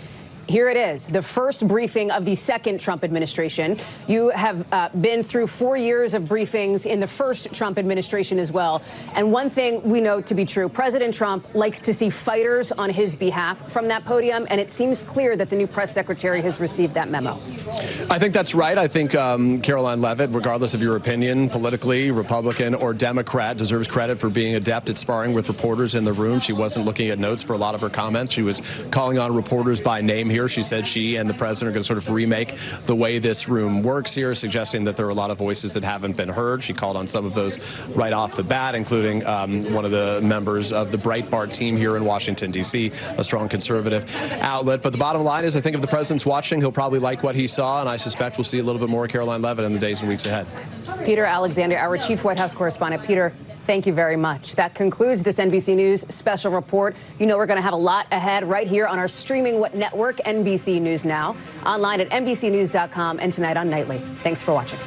here it is, the first briefing of the second Trump administration. You have been through 4 years of briefings in the first Trump administration as well. And one thing we know to be true, President Trump likes to see fighters on his behalf from that podium, and it seems clear that the new press secretary has received that memo. I think that's right. I think Caroline Leavitt, regardless of your opinion, politically, Republican or Democrat, deserves credit for being adept at sparring with reporters in the room. She wasn't looking at notes for a lot of her comments. She was calling on reporters by name here. She said she and the president are going to sort of remake the way this room works here, suggesting that there are a lot of voices that haven't been heard. She called on some of those right off the bat, including one of the members of the Breitbart team here in Washington, D.C., a strong conservative outlet. But the bottom line is, I think if the president's watching, he'll probably like what he saw, and I suspect we'll see a little bit more Caroline Leavitt in the days and weeks ahead. Peter Alexander, our chief White House correspondent. Peter, thank you very much. That concludes this NBC News special report. You know we're going to have a lot ahead right here on our streaming network, NBC News Now, online at NBCnews.com, and tonight on Nightly. Thanks for watching.